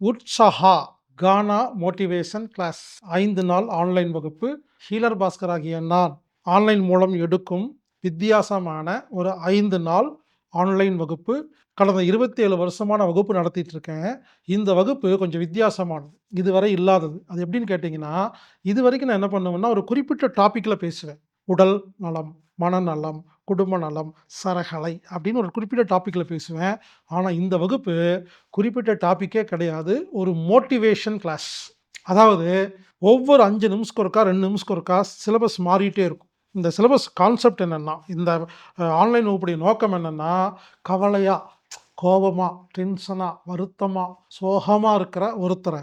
உற்சாஹா கானா motivation class 5 நாள் online வகுப்பு. Healer Bhaskar ஆகிய நான் ஆன்லைன் மூலம் எடுக்கும் வித்தியாசமான ஒரு 5 நாள் ஆன்லைன் வகுப்பு. கடந்த 27 வருஷமா நான் வகுப்பு நடத்திட்டு இருக்கேன். இந்த வகுப்பு கொஞ்சம் வித்தியாசமானது. இதுவரை இல்லாதது. அது எப்படின்னு கேட்டீங்கன்னா, இதுவரைக்கும் நான் என்ன பண்ணுவேன்னா, ஒரு குறிப்பிட்ட டாபிக்ல பேசுவேன். உடல் நலம், மனநலம், குடும்ப நலம், சரகலை அப்படின்னு ஒரு குறிப்பிட்ட டாபிக்ல பேசுவேன். ஆனா இந்த வகுப்பு குறிப்பிட்ட டாபிக்கே கிடையாது. ஒரு மோட்டிவேஷன் கிளாஸ். அதாவது ஒவ்வொரு 5 நிமிஷத்துக்கு ஒருக்கா, 2 நிமிஷத்துக்கு ஒருக்கா சிலபஸ் மாறிட்டே இருக்கும். இந்த சிலபஸ் கான்செப்ட் என்னன்னா, இந்த ஆன்லைன் வகுப்புடைய நோக்கம் என்னன்னா, கவலையா, கோவமா, டென்ஷனா, வருத்தமா, சோகமா இருக்கிற ஒருத்தர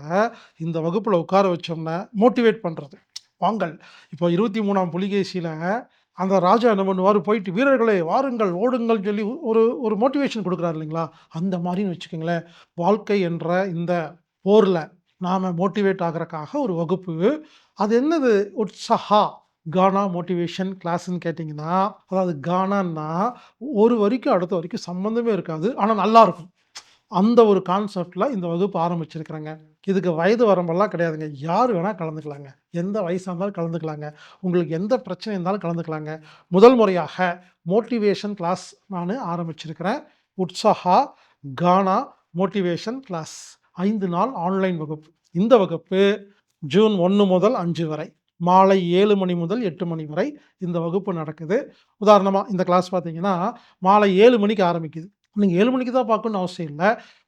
இந்த வகுப்புல உட்கார வச்சோம்னா மோட்டிவேட் பண்றது. வாங்கள். இப்போ 23ஆம் புலிகேசியில அந்த ராஜா என்ன பண்ணுவாரு, போயிட்டு வீரர்களே வாருங்கள், ஓடுங்கள்ன்னு சொல்லி ஒரு ஒரு மோட்டிவேஷன் குடுக்குறாரு இல்லைங்களா? அந்த மாரின்னு வச்சுக்கங்களேன். வாழ்க்கை என்ற இந்த போர்ல நாம மோட்டிவேட் ஆகுறக்காக ஒரு வகுப்பு. அது என்னது உற்சாஹா கானா மோட்டிவேஷன் கிளாஸ்ன்னு கேட்டீங்கன்னா, அதாவது கானான்னா ஒரு வரிக்கும் அடுத்த வரிக்கும் சம்மந்தமே இருக்காது. ஆனா நல்லாருக்கும். அந்த ஒரு கான்செப்ட்ல இந்த வகுப்பு ஆரம்பிச்சிருக்கிறேங்க. இதுக்கு வயது வரம்பெல்லாம் கிடையாதுங்க. யார் வேணா கலந்துக்கலாங்க. எந்த வயசா இருந்தாலும் கலந்துக்கலாங்க. உங்களுக்கு எந்த பிரச்சனை இருந்தாலும் கலந்துக்கலாங்க. முதல் முறையாக மோட்டிவேஷன் கிளாஸ் நானு ஆரம்பிச்சிருக்கிறேன். உற்சாஹா கானா மோட்டிவேஷன் கிளாஸ் 5 நாள் ஆன்லைன் வகுப்பு. இந்த வகுப்பு ஜூன் 1 முதல் 5 வரை. மாலை 7 மணி முதல் 8 மணி வரை இந்த வகுப்பு நடக்குது. உதாரணமா இந்த கிளாஸ் பார்த்தீங்கன்னா, மாலை 7 மணிக்கு ஆரம்பிக்குது. நீங்க 7 மணிக்கு தான் பார்க்கணும்னு அவசியம் இல்ல.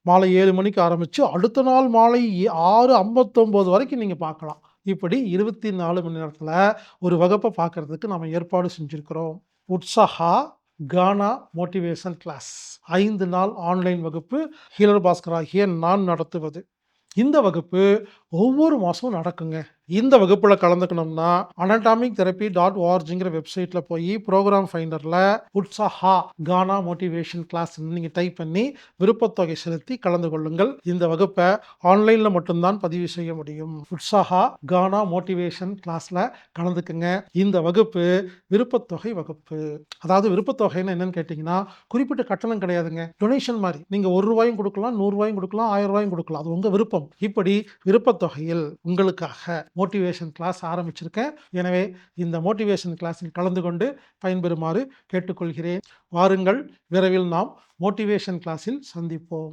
மாலை 7 மணிக்கு ஆரம்பிச்சு, அடுத்த நாள் மாலை 6:59 வரைக்கும் நீங்க பார்க்கலாம். இப்படி 24 மணி நேரத்தில ஒரு வகுப்ப பார்க்கறதுக்கு நாம ஏற்பாடு செஞ்சிருக்கிறோம். உற்சாஹா கானா மோட்டிவேஷன் கிளாஸ் 5 நாள் ஆன்லைன் வகுப்பு. ஹீலர் பாஸ்கர் ஆகிய நான் நடத்துவது. இந்த வகுப்பு ஒவ்வொரு மாசமும் நடக்குங்க. இந்த வகுப்புல கலந்துக்கணும்னா, anatomic-therapy.orgங்கிற வெப்சைட்ல போயி புரோகிராம் ஃபைண்டர்ல உற்சாஹா கானா மோட்டிவேஷன் கிளாஸ்ன்னு நீங்க டைப் பண்ணி விருப்பத்தொகை செலுத்தி கலந்து கொள்ளுங்கள். இந்த வகுப்ப ஆன்லைன்ல மட்டும் தான் பதிவு செய்ய முடியும். உற்சாஹா கானா மோட்டிவேஷன் கிளாஸ்ல கலந்துக்குங்க. இந்த வகுப்பு விருப்பத்தொகை வகுப்பு. அதாவது விருப்பத்தொகைன்னா என்னன்னு கேட்டீங்கன்னா, குறிப்பிட்ட கட்டணம் கிடையாதுங்க. டொனேஷன் மாரி. நீங்க ரூ. 1 குடுக்கலாம், ரூ. 100 குடுக்கலாம், ரூ. 1000 குடுக்கலாம். அது உங்க விருப்பம். இப்படி விருப்பத்தொகையில் உங்களுக்காக மோட்டிவேஷன் கிளாஸ் ஆரம்பிச்சிருக்கேன். எனவே இந்த மோட்டிவேஷன் கிளாஸில் கலந்து கொண்டு பயன்பெறுமாறு கேட்டுக்கொள்கிறேன். வாருங்கள், விரைவில் நாம் மோட்டிவேஷன் கிளாஸில் சந்திப்போம்.